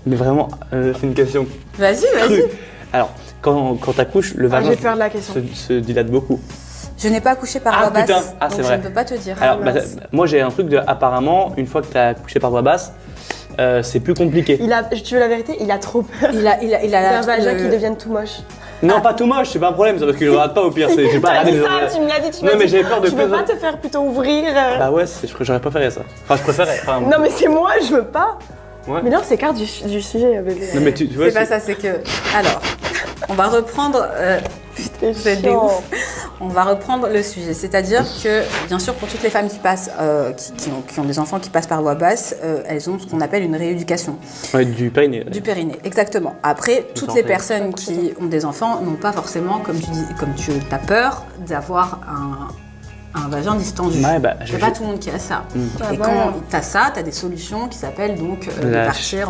Mais vraiment, c'est une question Vas-y. crue. Alors, quand t'accouches, le vagin j'ai peur de la question. se dilate beaucoup. Je n'ai pas accouché par Ah, voie basse, putain. Ah, c'est donc vrai. je ne peux pas te dire. Alors, mince. moi j'ai un truc de, apparemment, une fois que t'as accouché par voie basse, c'est plus compliqué. Tu veux la vérité, il a trop peur Il a d'un vagin qui devienne tout moche. Non, pas tout moche, c'est pas un problème, c'est parce que je regarde pas au pire, j'ai pas T'as regardé dit les ça, oreilles. tu me l'as dit, tu Non, m'as mais dit. j'avais peur de Tu veux plus. pas te faire plutôt ouvrir Bah ouais, j'aurais préféré ça. Enfin, je préférais. Enfin, Non mais c'est moi, je veux pas. ouais. Mais non, c'est quart du sujet, bébé. Non, mais tu vois, C'est pas ça, c'est que. Alors, on va reprendre. C'est des ouf. On va reprendre le sujet. C'est-à-dire que, bien sûr, pour toutes les femmes qui passent, qui ont des enfants qui passent par voie basse, elles ont ce qu'on appelle une rééducation. Ouais, du périnée. Du périnée, exactement. Après, toutes en les fait. personnes qui ont des enfants n'ont pas forcément, comme tu as peur d'avoir un vagin distendu. Ouais, bah, C'est pas tout le monde qui a ça. Ah, Et voilà. quand tu as ça, tu as des solutions qui s'appellent donc de La- partir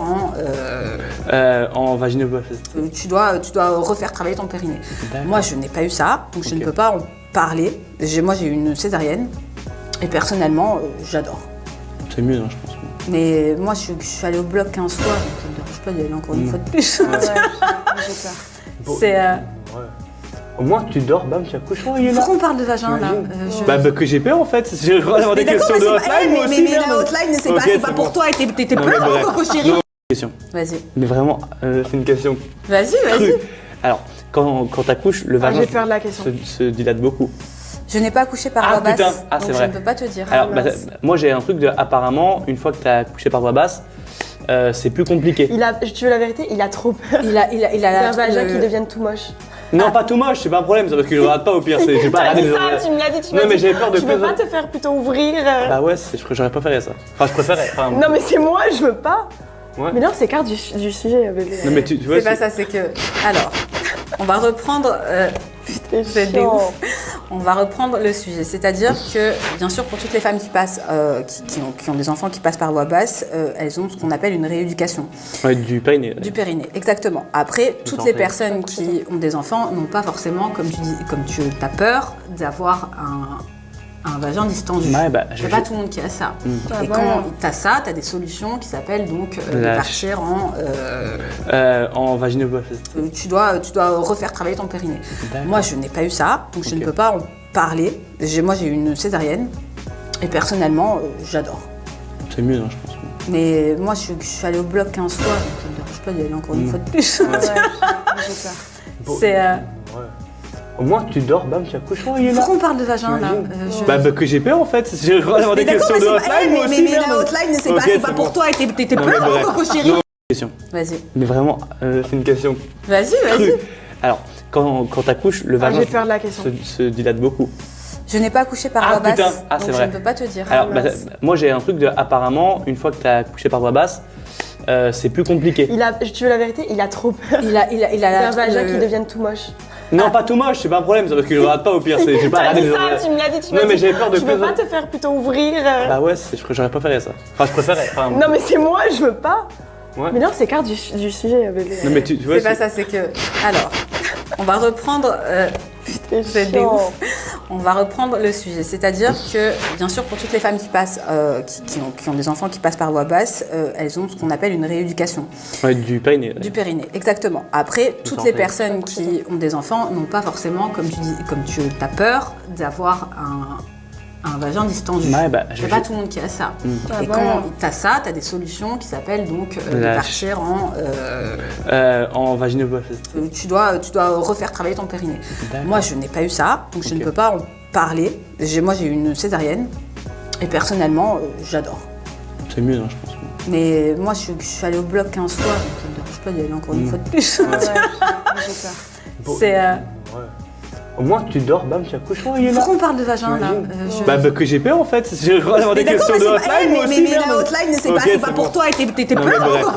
En vaginoplastie. tu dois refaire travailler ton périnée. D'accord. Moi, je n'ai pas eu ça, donc je Ok. ne peux pas en parler. Moi, j'ai eu une césarienne et personnellement, j'adore. C'est mieux, hein, je pense. Mais moi, je suis allée au bloc 15 fois, donc ça ne me dérange pas d'y aller encore une fois de plus. Ouais, j'ai peur. C'est. Ouais. Au moins, tu dors, bam, tu accouches. Oh, il est là. Pourquoi on parle de vagin là T'imagines Bah, que j'ai peur en fait. J'ai le droit d'avoir des Mais d'accord, questions de mais c'est pas- hotline, moi aussi. mais la merde. hotline, c'est Ok, pas c'est pour bon. toi, et t'es Non, mais peur, bref. Coco chérie. Non, question. Vas-y. Mais vraiment, c'est une question Vas-y. crue. Alors, quand t'accouches, le vagin j'ai peur de la question. se dilate beaucoup. Je n'ai pas accouché par Ah, voie basse, putain. Ah, c'est donc je vrai. ne peux pas te dire. Alors, mince. moi j'ai un truc de, apparemment, une fois que t'as accouché par voie basse, c'est plus compliqué. Tu veux la vérité, il a trop peur Il a d'un vagin qui devienne tout moche. Non, pas tout moche, c'est pas un problème, c'est parce que je regarde pas au pire, j'ai pas T'as regardé dit les ça, oreilles. tu me l'as dit, tu Non, m'as mais dit. j'avais peur de Tu veux plus. pas te faire plutôt ouvrir. Bah ouais, j'aurais préféré ça. Enfin, je préférais. Enfin, Non mais c'est moi, je veux pas. ouais. Mais non, c'est quart du sujet, bébé. Non, mais tu vois, C'est pas ça, c'est que. Alors, on va reprendre. C'est des chiant. ouf. On va reprendre le sujet. C'est-à-dire que, bien sûr, pour toutes les femmes qui passent, qui ont des enfants qui passent par voie basse, elles ont ce qu'on appelle une rééducation. Ouais, du périnée. Du périnée, exactement. Après, toutes en les fait. personnes qui ont des enfants n'ont pas forcément, comme tu as peur d'avoir un vagin distendu. Ouais, bah, C'est pas tout le monde qui a ça. Ah, Et voilà. quand tu as ça, tu as des solutions qui s'appellent donc de La- partir En vaginoplastie. tu dois refaire travailler ton périnée. D'accord. Moi, je n'ai pas eu ça, donc je Ok. ne peux pas en parler. Moi, j'ai eu une césarienne et personnellement, j'adore. C'est mieux, hein, je pense. Mais moi, je suis allée au bloc 15 fois, donc ça ne me dérange pas d'y aller encore une fois de plus. Ouais, j'ai peur. C'est. Ouais. Au moins, tu dors, bam, tu accouches. Oh, il est là. Pourquoi on parle de vagin là T'imagines Bah, que j'ai peur en fait. J'ai le droit d'avoir des Mais d'accord, questions de mais c'est pas- hotline, moi aussi. mais la merde. hotline, c'est Ok, pas c'est pour bon. toi, et t'es Non, mais peur, bref. Coco chérie. Non, question. Vas-y. Mais vraiment, c'est une question Vas-y. crue. Alors, quand t'accouches, le vagin j'ai peur de la question. se dilate beaucoup. Je n'ai pas accouché par Ah, voie basse, putain. Ah, c'est donc vrai. je ne peux pas te dire. Alors, mince. moi j'ai un truc de, apparemment, une fois que t'as accouché par voie basse, c'est plus compliqué. Tu veux la vérité, il a trop peur Il a d'un vagin qui devienne tout moche. Non, pas tout moche, c'est pas un problème, c'est parce que je regarde pas au pire, j'ai pas T'as regardé dit les ça, oreilles. tu me l'as dit, tu Non, m'as mais dit. j'avais peur de Tu veux plus. pas te faire plutôt ouvrir. Bah ouais, j'aurais préféré ça. Enfin, je préférais. Enfin, Non mais c'est moi, je veux pas. ouais. Mais non, c'est quart du sujet, bébé. Non, mais tu vois, C'est pas ça, c'est que. Alors, on va reprendre. C'est des chiant. ouf. On va reprendre le sujet. C'est-à-dire que, bien sûr, pour toutes les femmes qui passent, qui ont des enfants qui passent par voie basse, elles ont ce qu'on appelle une rééducation. Ouais, du périnée. Du périnée, exactement. Après, toutes en les fait. personnes qui ont des enfants n'ont pas forcément, comme tu as peur d'avoir un vagin distendu. Ouais, bah, C'est pas tout le monde qui a ça. Ah, Et voilà. quand tu as ça, tu as des solutions qui s'appellent donc de La- partir En vaginoplastie. tu dois refaire travailler ton périnée. D'accord. Moi, je n'ai pas eu ça, donc je Ok. ne peux pas en parler. Moi, j'ai eu une césarienne et personnellement, j'adore. C'est mieux, hein, je pense. Mais moi, je suis allée au bloc 15 fois, donc ça ne me dérange pas d'y aller encore une fois de plus. Ouais, j'ai peur. C'est. Ouais. Au moins, tu dors, bam, tu accouches. Oh, il est là. Pourquoi on parle de vagin là T'imagines Bah, que j'ai peur en fait. J'ai le droit d'avoir des Mais d'accord, questions mais de c'est pas- hotline, moi aussi. mais la merde. hotline, c'est Ok, pas c'est pour bon. toi, et t'es Non, mais peur, bref. Coco